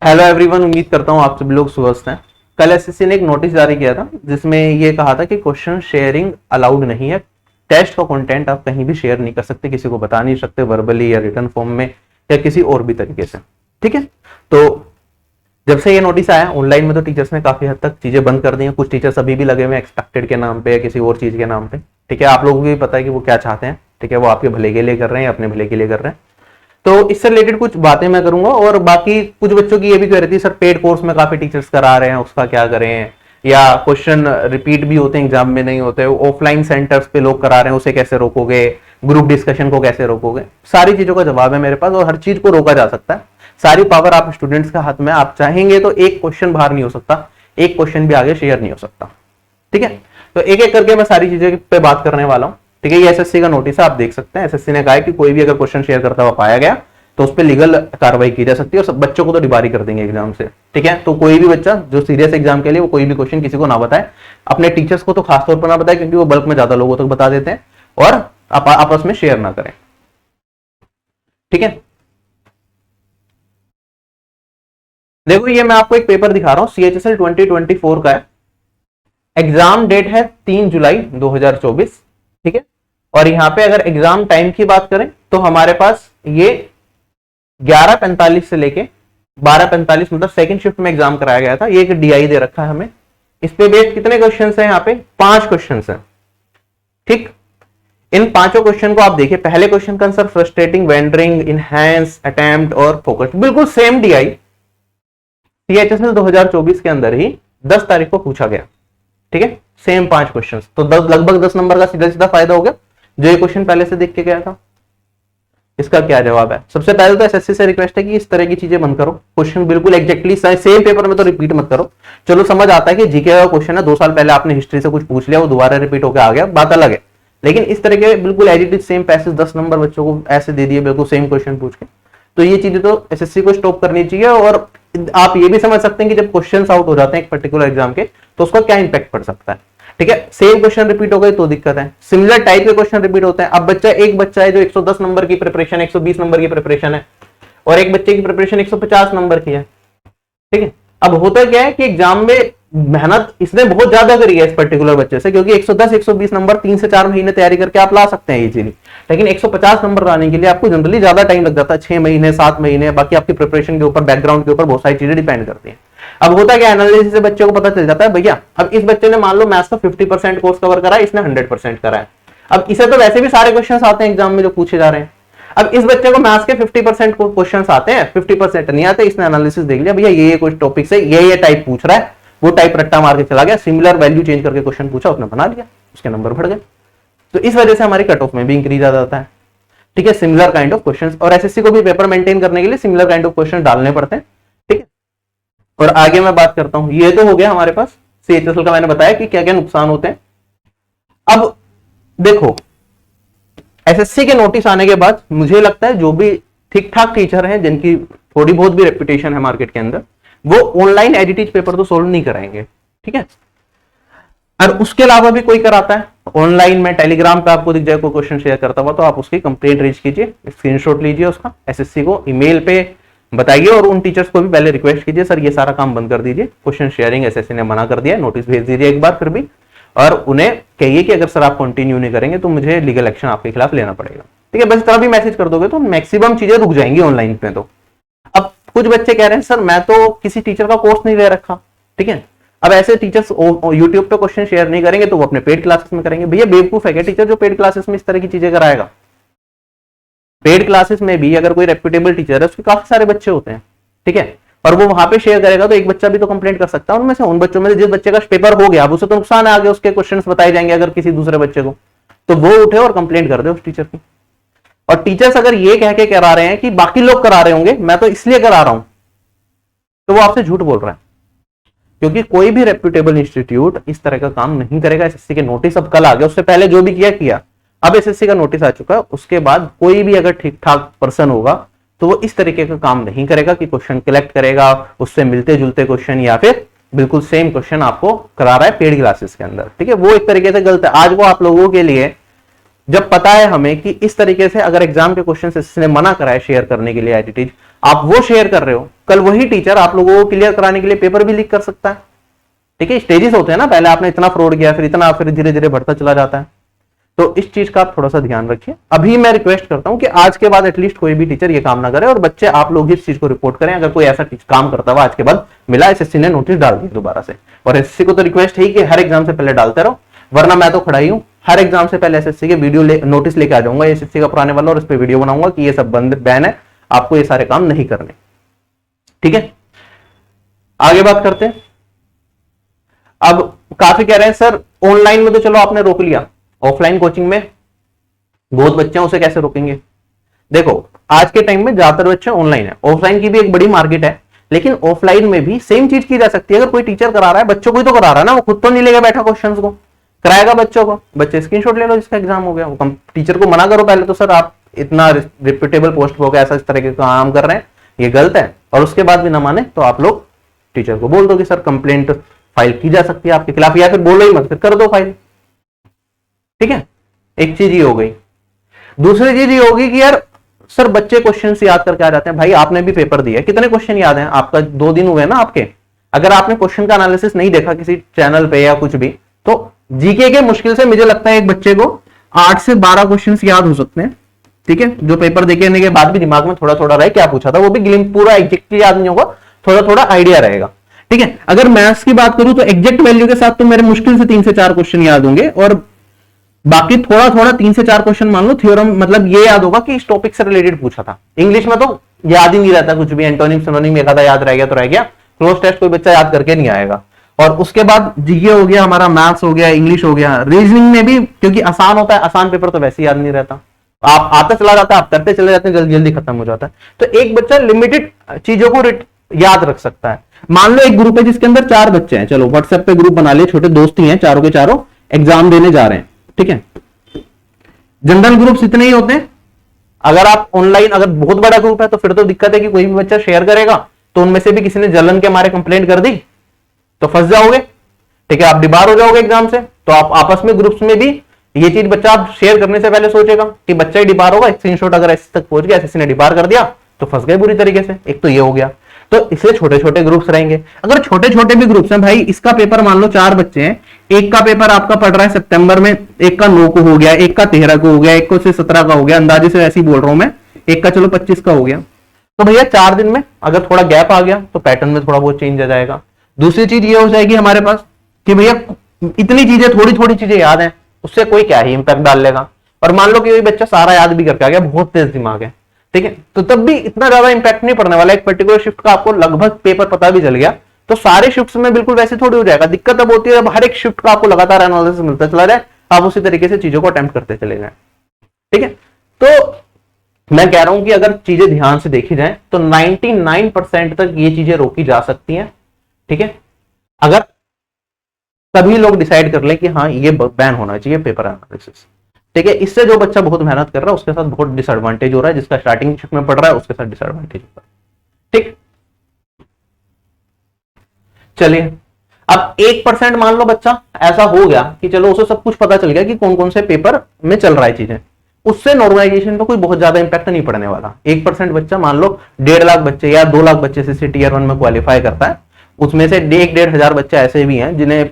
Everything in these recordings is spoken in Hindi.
हेलो एवरीवन, उम्मीद करता हूँ आप सभी लोग स्वस्थ हैं। कल एसएससी ने एक नोटिस जारी किया था जिसमें ये कहा था कि क्वेश्चन शेयरिंग अलाउड नहीं है। टेस्ट का कंटेंट आप कहीं भी शेयर नहीं कर सकते, किसी को बता नहीं सकते वर्बली या रिटर्न फॉर्म में या किसी और भी तरीके से। ठीक है, तो जब से ये नोटिस आया ऑनलाइन में तो टीचर्स ने काफी हद तक चीजें बंद कर दी हैं। कुछ टीचर्स अभी भी लगे हुए हैं एक्सपेक्टेड के नाम पे या किसी और चीज के नाम पे। ठीक है, आप लोगों को भी पता है कि वो क्या चाहते हैं। ठीक है, वो आपके भले के लिए कर रहे हैं या अपने भले के लिए कर रहे हैं। तो इससे रिलेटेड कुछ बातें मैं करूंगा और बाकी कुछ बच्चों की ये भी कह रही थी सर पेड कोर्स में काफी टीचर्स करा रहे हैं, उसका क्या करें, या क्वेश्चन रिपीट भी होते हैं एग्जाम में नहीं होते, ऑफलाइन सेंटर्स पे लोग करा रहे हैं उसे कैसे रोकोगे, ग्रुप डिस्कशन को कैसे रोकोगे। सारी चीजों का जवाब है मेरे पास और हर चीज को रोका जा सकता है। सारी पावर आप स्टूडेंट्स के हाथ में। आप चाहेंगे तो एक क्वेश्चन बाहर नहीं हो सकता, एक क्वेश्चन भी आगे शेयर नहीं हो सकता। ठीक है, तो एक एक करके मैं सारी चीजें पे बात करने वाला हूं। ठीक है, ये एसएससी का नोटिस है, आप देख सकते हैं। एसएससी ने कहा है कि कोई भी अगर क्वेश्चन शेयर करता हुआ पाया गया तो उस पर लीगल कार्रवाई की जा सकती है और सब बच्चों को तो डिबारी कर देंगे एग्जाम से। ठीक है, तो कोई भी बच्चा जो सीरियस एग्जाम के लिए वो कोई भी क्वेश्चन किसी को ना बताए, अपने टीचर्स को तो खासतौर पर ना बताए क्योंकि वो बल्क में ज्यादा लोगों तक बता देते हैं, और आपस में शेयर ना करें। ठीक है, देखो ये मैं आपको एक पेपर दिखा रहा हूं, CHSL 2024 का है। एग्जाम डेट है 3 जुलाई 2024। ठीक है, और यहां पे अगर एग्जाम टाइम की बात करें तो हमारे पास ये 11:45 से लेके 12:45, मतलब सेकंड शिफ्ट में एग्जाम कराया गया था। ये एक DI दे रखा है हमें। इस पे बेस्ड कितने क्वेश्चन है? यहाँ पे 5 क्वेश्चन है। ठीक, इन 5 क्वेश्चन को आप देखिए। पहले क्वेश्चन का answer frustrating, wandering, enhance, attempt और फोकस, बिल्कुल सेम DI CHSL 2024 के अंदर ही 10 तारीख को पूछा गया। ठीक है, सेम 5 क्वेश्चन, तो लगभग 10 नंबर का सीधा सीधा फायदा हो गया जो ये क्वेश्चन पहले से देख के गया था। इसका क्या जवाब है? सबसे पहले तो एसएससी से रिक्वेस्ट है कि इस तरह की चीजें बंद करो। क्वेश्चन बिल्कुल एग्जैक्टली सेम पेपर में तो रिपीट मत करो। चलो समझ आता है कि जीके का क्वेश्चन है, 2 साल पहले आपने हिस्ट्री से कुछ पूछ लिया, वो दोबारा रिपीट होकर आ गया, बात अलग है। लेकिन इस तरह के बिल्कुल as it is same passage 10 number बच्चों को ऐसे दे दिए बिल्कुल सेम क्वेश्चन पूछ के, तो ये चीजें तो एसएससी को स्टॉप करनी चाहिए। और आप ये भी समझ सकते हैं कि जब क्वेश्चन आउट हो जाते हैं एक पर्टिकुलर एग्जाम के तो उसका क्या इंपैक्ट पड़ सकता है। ठीक है, सेम क्वेश्चन रिपीट हो गए तो दिक्कत है, सिमिलर टाइप के क्वेश्चन रिपीट होते हैं। अब एक बच्चा है जो 110 नंबर की प्रिपरेशन, 120 नंबर की प्रिपरेशन है, और एक बच्चे की प्रिपरेशन 150 नंबर की है। ठीक है, अब होता क्या है कि एग्जाम में मेहनत इसने बहुत ज्यादा करी है इस पर्टिकुलर बच्चे से, क्योंकि 110 120 नंबर 3 से 4 महीने तैयारी करके आप ला सकते हैं इजीली। लेकिन 150 नंबर लाने के लिए आपको जनरली ज्यादा टाइम लग जाता है, 6 महीने 7 महीने। बाकी आपकी प्रिपरेशन के ऊपर, बैकग्राउंड के ऊपर बहुत सारी चीजें डिपेंड करती हैं। अब होता क्या, एनालिसिस से बच्चे को पता चल जाता है भैया अब इस बच्चे ने मान लो मैथ्स का 50% कोर्स कवर करा है, इसने 100% करा है। अब इसे तो वैसे भी सारे क्वेश्चन आते हैं एग्जाम में जो पूछे जा रहे हैं। अब इस बच्चे को मैथ्स के 50% क्वेश्चन आते हैं, 50% नहीं आते। इसने एनालिसिस देख लिया भैया ये कुछ टॉपिक से ये टाइप पूछ रहा है, वो टाइप रट्टा मार के चला गया, सिमिलर वैल्यू चेंज करके क्वेश्चन पूछा, उसने बना लिया, उसके नंबर बढ़ गए। तो इस वजह से हमारी कट ऑफ में भी इंक्रीज आ जाता है। ठीक है, सिमिलर काइंड ऑफ क्वेश्चंस, और एसएससी को भी पेपर मेंटेन करने के लिए सिमिलर काइंड ऑफ क्वेश्चन डालने पड़ते हैं। ठीक है, और आगे मैं बात करता हूं। ये तो हो गया हमारे पास CHSL का, मैंने बताया कि क्या क्या नुकसान होते हैं। अब देखो एसएससी के नोटिस आने के बाद मुझे लगता है जो भी ठीक ठाक टीचर हैं जिनकी थोड़ी बहुत भी रेपुटेशन है मार्केट के अंदर, वो ऑनलाइन एडिटेड पेपर तो सोल्व नहीं कराएंगे। ठीक है, और उसके अलावा भी कोई कराता है ऑनलाइन में, टेलीग्राम पे आपको दिख जाए कोई क्वेश्चन शेयर करता हुआ, तो आप उसकी कंप्लेंट रेज कीजिए, स्क्रीनशॉट लीजिए उसका, एसएससी को ईमेल पे बताइए, और उन टीचर्स को भी पहले रिक्वेस्ट कीजिए सर ये सारा काम बंद कर दीजिए, क्वेश्चन शेयरिंग एसएससी ने मना कर दिया, नोटिस भेज दीजिए एक बार फिर भी, और उन्हें कहिए कि अगर सर आप कंटिन्यू नहीं करेंगे तो मुझे लीगल एक्शन आपके खिलाफ लेना पड़ेगा। ठीक है, बस इस तरह भी मैसेज कर दोगे तो मैक्सिमम चीजें रुक जाएंगी ऑनलाइन पे। तो अब कुछ बच्चे कह रहे हैं सर मैं तो किसी टीचर का कोर्स नहीं ले रखा। ठीक है, अब ऐसे टीचर्स यूट्यूब पे क्वेश्चन शेयर नहीं करेंगे तो वो अपने पेड क्लासेस में करेंगे। भैया बेवकूफ है क्या टीचर जो पेड क्लासेस में इस तरह की चीजें कराएगा? पेड क्लासेस में भी अगर कोई रेप्यूटेबल टीचर है उसके काफी सारे बच्चे होते हैं। ठीक है, और वो वहां पे शेयर करेगा तो एक बच्चा भी तो कंप्लेंट कर सकता है उनमें से, उन बच्चों में से जिस बच्चे का पेपर हो गया, अब उसे तो नुकसान है, आगे उसके क्वेश्चंस बताए जाएंगे अगर किसी दूसरे बच्चे को, तो वो उठे और कंप्लेंट कर दे उस टीचर की। और टीचर्स अगर ये कह के करा रहे हैं कि बाकी लोग करा रहे होंगे मैं तो इसलिए करा रहा हूं, तो वो आपसे झूठ बोल रहा है, क्योंकि कोई भी रेप्यूटेबल इंस्टीट्यूट इस तरह का काम नहीं करेगा। एसएससी के नोटिस अब कल आ गया, उससे पहले जो भी किया, अब एसएससी का नोटिस आ चुका है, उसके बाद कोई भी अगर ठीक ठाक पर्सन होगा तो वो इस तरीके का काम नहीं करेगा कि क्वेश्चन कलेक्ट करेगा, उससे मिलते जुलते क्वेश्चन या फिर बिल्कुल सेम क्वेश्चन आपको करा रहा है पेड क्लासेस के अंदर। ठीक है, वो एक तरीके से गलत है। आज वो आप लोगों के लिए जब पता है हमें कि इस तरीके से अगर एग्जाम के क्वेश्चन इसने मना करा है शेयर करने के लिए एज इट इज, आप वो शेयर कर रहे हो, कल वही टीचर आप लोगों को क्लियर कराने के लिए पेपर भी लीक कर सकता है। ठीक है, स्टेजेस होते हैं ना, पहले आपने इतना फ्रॉड किया, फिर इतना, फिर धीरे धीरे बढ़ता चला जाता है। तो इस चीज का आप थोड़ा सा ध्यान रखिए। अभी मैं रिक्वेस्ट करता हूं कि आज के बाद एटलीस्ट कोई भी टीचर ये काम ना करे, और बच्चे आप लोग इस चीज को रिपोर्ट करें अगर कोई ऐसा काम करता हुआ आज के बाद मिला, एसएससी ने नोटिस डाल दिया दोबारा से। और एसएससी को तो रिक्वेस्ट है कि हर एग्जाम से पहले डालते रहो, वरना मैं तो खड़ा ही हूं, हर एग्जाम से पहले एसएससी के वीडियो नोटिस लेके आ जाऊंगा एसएससी का पुराने वाला, और इस पे वीडियो बनाऊंगा कि ये सब बंद बैन है, आपको ये सारे काम नहीं करने। ठीक है, आगे बात करते हैं। अब काफी कह रहे हैं सर ऑनलाइन में तो चलो आपने रोक लिया, ऑफलाइन कोचिंग में बहुत बच्चे हैं, उसे कैसे रोकेंगे? देखो आज के टाइम में ज्यादातर बच्चे ऑनलाइन है, ऑफलाइन की भी एक बड़ी मार्केट है, लेकिन ऑफलाइन में भी सेम चीज की जा सकती है। अगर कोई टीचर करा रहा है, बच्चों को ही तो करा रहा है ना, वो खुद तो नहीं लेगा बैठा क्वेश्चंस को, कराएगा बच्चों को, बच्चे स्क्रीनशॉट ले लो जिसका एग्जाम हो गया। वो टीचर को मना करो पहले तो, सर आप इतना रिप्यूटेबल पोस्ट पर ऐसा इस तरह के काम कर रहे हैं, ये गलत है, और उसके बाद भी ना माने तो आप लोग टीचर को बोल दो कि सर कंप्लेंट फाइल की जा सकती है आपके खिलाफ, या फिर बोलो ही मत, फिर कर दो फाइल। ठीक है, एक चीज ये हो गई। दूसरी चीज ये होगी कि यार सर बच्चे क्वेश्चन याद करके आ जाते हैं। भाई आपने भी पेपर दिया, कितने क्वेश्चन याद हैं आपका? 2 दिन हुए ना आपके। अगर आपने क्वेश्चन का एनालिसिस नहीं देखा किसी चैनल पे या कुछ भी, तो जीके के मुश्किल से मुझे लगता है एक बच्चे को 8 से 12 क्वेश्चन याद हो सकते हैं। ठीक है, जो पेपर देखने के बाद भी दिमाग में थोड़ा थोड़ा रहे क्या पूछा था, वो भी ग्लिम्प पूरा एग्जैक्टली याद नहीं होगा, थोड़ा थोड़ा आइडिया रहेगा। ठीक है, अगर मैथ्स की बात करूं तो एग्जैक्ट वैल्यू के साथ तो मेरे मुश्किल से 3 से 4 क्वेश्चन याद होंगे, और बाकी थोड़ा थोड़ा 3 से 4 क्वेश्चन मान लो थ्योरम, मतलब ये याद होगा कि इस टॉपिक से रिलेटेड पूछा था। इंग्लिश में तो याद ही नहीं रहता कुछ भी, एंटोनिम सिनोनिम एक आधा याद रह गया तो रह गया, क्लोज टेस्ट कोई बच्चा याद करके नहीं आएगा। और उसके बाद जीके हो गया हमारा, मैथ्स हो गया, इंग्लिश हो गया, रीजनिंग में भी क्योंकि आसान होता है, आसान पेपर तो वैसे याद नहीं रहता, आप आता चला जाता है, आप करते चले जाते हैं, जल्दी जल्दी खत्म हो जाता है। तो एक बच्चा लिमिटेड चीजों को याद रख सकता है। मान लो एक ग्रुप है जिसके अंदर 4 बच्चे हैं, चलो व्हाट्सएप पे ग्रुप बना लिए, छोटे दोस्त ही हैं, चारों के चारों एग्जाम देने जा रहे हैं। ठीक है, जनरल ग्रुप्स इतने ही होते हैं। अगर आप ऑनलाइन, अगर बहुत बड़ा ग्रुप है तो फिर तो दिक्कत है कि कोई भी बच्चा शेयर करेगा तो उनमें से भी किसी ने जलन के मारे कंप्लेंट कर दी तो फंस जाओगे। ठीक है, आप डिबार हो जाओगे एग्जाम से। तो आप आपस में ग्रुप्स में भी ये चीज बच्चा आप शेयर करने से पहले सोचेगा कि बच्चा ही डिबार होगा, स्क्रीनशॉट अगर एसएससी तक पहुंच गया, एसएससी ने डिबार कर दिया तो फंस गए बुरी तरीके से। एक तो ये हो गया, तो इसलिए छोटे छोटे ग्रुप्स रहेंगे। अगर छोटे छोटे भी ग्रुप्स हैं भाई, इसका पेपर मान लो 4 बच्चे हैं, एक का पेपर आपका पढ़ रहा है सितंबर में, एक का 9 को हो गया, एक का 13 को हो गया, एक को से 17 का हो गया, अंदाजे से ऐसे ही बोल रहा हूं मैं, एक का चलो 25 का हो गया। तो भैया 4 दिन में अगर थोड़ा गैप आ गया तो पैटर्न में थोड़ा बहुत चेंज आ जाएगा। दूसरी चीज ये हो जाएगी हमारे पास कि भैया इतनी चीजें, थोड़ी थोड़ी चीजें याद है, उससे कोई क्या ही इंपैक्ट डाल लेगा। और मान लो कि वही बच्चा सारा याद भी करके आ गया, बहुत तेज दिमाग है, ठीक है, तो तब भी इतना ज्यादा इंपैक्ट नहीं पड़ने वाला। एक पर्टिकुलर शिफ्ट का आपको लगभग पेपर पता भी चल गया तो सारे शिफ्ट्स में बिल्कुल वैसे थोड़ी हो जाएगा। दिक्कत अब होती है जब हर एक शिफ्ट का आपको लगातार एनालिसिस मिलता चला जाए, आप उसी तरीके से चीजों को अटेम्प्ट करते चले जाए। ठीक है, तो मैं कह रहा हूं कि अगर चीजें ध्यान से देखी जाए तो 99% तक ये चीजें रोकी जा सकती हैं। ठीक है, अगर सभी लोग डिसाइड कर ले कि हाँ ये बैन होना चाहिए पेपर एनालिसिस। ठीक है, इससे जो बच्चा बहुत मेहनत कर रहा है उसके साथ बहुत डिसएडवांटेज हो रहा है, जिसका स्टार्टिंग शिफ्ट में पढ़ रहा है उसके साथ डिसएडवांटेज हो रहा है। ठीक, चलिए अब 1% मान लो बच्चा ऐसा हो गया कि चलो उसे सब कुछ पता चल गया कि कौन कौन से पेपर में चल रहा है चीजें, उससे नॉर्मलाइजेशन पे कोई बहुत ज्यादा इंपैक्ट नहीं पड़ने वाला। 1% बच्चा मान लो 1.5 लाख बच्चे या 2 लाख बच्चे से टीयर 1 में क्वालिफाई करता है, उसमें से 1-1.5 हजार बच्चे ऐसे भी हैं जिन्हें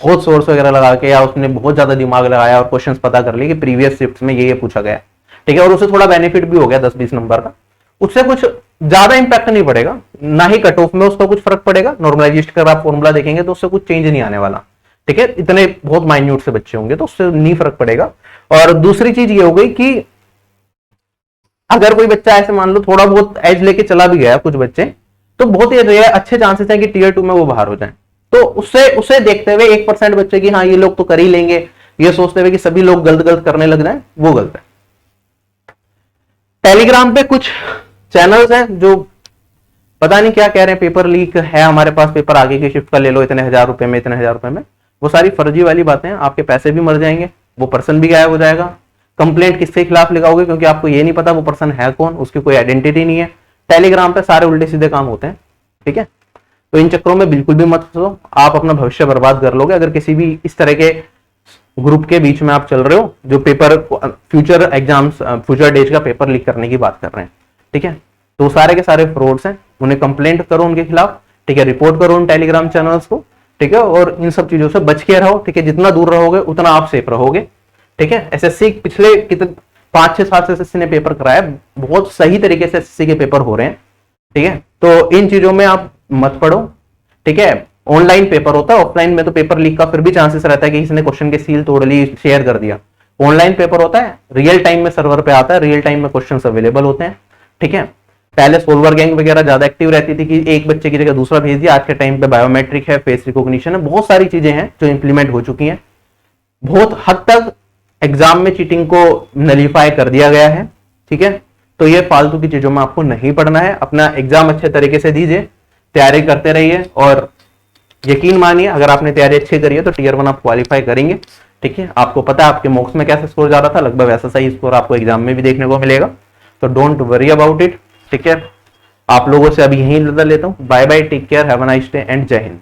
बहुत सोर्स वगैरह लगा के या उसने बहुत ज्यादा दिमाग लगाया और क्वेश्चंस पता कर लिए कि प्रीवियस शिफ्ट में ये पूछा गया। ठीक है, और उसे थोड़ा बेनिफिट भी हो गया 10-20 नंबर का, उससे कुछ ज्यादा इंपैक्ट नहीं पड़ेगा, ना ही कट ऑफ में उसका कुछ फर्क पड़ेगा। नॉर्मलाइजेशन का आप फॉर्मूला देखेंगे तो उससे कुछ चेंज नहीं आने वाला। ठीक है, इतने बहुत माइन्यूट से बच्चे होंगे तो उससे नहीं फर्क पड़ेगा। और दूसरी चीज ये हो गई कि अगर कोई बच्चा ऐसे मान लो थोड़ा बहुत एज लेके चला भी गया कुछ बच्चे, तो बहुत ही अच्छे चांसेस है कि टीयर 2 में वो बाहर हो जाए। तो उसे देखते हुए 1% बच्चे की हाँ ये लोग तो कर ही लेंगे, ये सोचते हुए कि सभी लोग गलत करने लग जाए, वो गलत है। टेलीग्राम पे कुछ चैनल्स हैं जो पता नहीं क्या कह रहे हैं, पेपर लीक है हमारे पास, पेपर आगे की शिफ्ट का ले लो इतने हजार रुपए में, इतने हजार रुपए में। वो सारी फर्जी वाली बातें हैं, आपके पैसे भी मर जाएंगे, वो पर्सन भी गायब हो जाएगा। कंप्लेंट किसके खिलाफ लगाओगे क्योंकि आपको ये नहीं पता वो पर्सन है कौन, उसकी कोई आइडेंटिटी नहीं है। टेलीग्राम पे सारे उल्टे सीधे काम होते हैं। ठीक है, तो इन चक्करों में बिल्कुल भी मत फंसो, आप अपना भविष्य बर्बाद कर लोगे अगर किसी भी इस तरह के ग्रुप के बीच में आप चल रहे हो, जो paper future exams future days का पेपर लीक करने की बात कर रहे हैं, ठीक है। तो सारे के सारे फ्रॉड्स हैं, उन्हें कंप्लेंट करो उनके खिलाफ, ठीक है, रिपोर्ट करो उन टेलीग्राम चैनल्स को, ठीक है, और इन सब चीजों से बच के रहो, ठीक है। जितना दूर रहोगे उतना आप सेफ रहोगे, ठीक है। एसएससी पिछले कितने 5-6 साल से एसएससी ने पेपर कराया, बहुत सही तरीके से एसएससी के पेपर हो रहे हैं, ठीक है। तो इन चीजों में आप मत पढ़ो, ठीक है। ऑनलाइन पेपर होता है, ऑफलाइन में तो पेपर लीक का फिर भी चांसेस रहता है कि किसी ने क्वेश्चन की सील तोड़ ली, शेयर कर दिया। ऑनलाइन पेपर होता है, रियल टाइम में सर्वर पे आता है, रियल टाइम में क्वेश्चंस अवेलेबल होते हैं, ठीक है। पहले सोल्वर गैंग वगैरह ज्यादा एक्टिव रहती थी कि एक बच्चे की जगह दूसरा भेज दिया। आज के टाइम पे बायोमेट्रिक है, फेस रिकॉग्निशन है, बहुत सारी चीजें हैं जो इंप्लीमेंट हो चुकी हैं। बहुत हद तक एग्जाम में चीटिंग को नलीफाई कर दिया गया है, ठीक है। तो ये फालतू की चीजों में आपको नहीं पढ़ना है, अपना एग्जाम अच्छे तरीके से दीजिए, तैयारी करते रहिए, और यकीन मानिए अगर आपने तैयारी अच्छी करी है तो टियर 1 आप क्वालिफाई करेंगे, ठीक है। आपको पता है आपके मॉक्स में कैसा स्कोर जा रहा था, लगभग वैसा सही स्कोर आपको एग्जाम में भी देखने को मिलेगा। तो डोंट वरी अबाउट इट, ठीक है। आप लोगों से अभी यहीं विदा लेता हूं। Bye bye, take care, have a nice day and Jai Hind.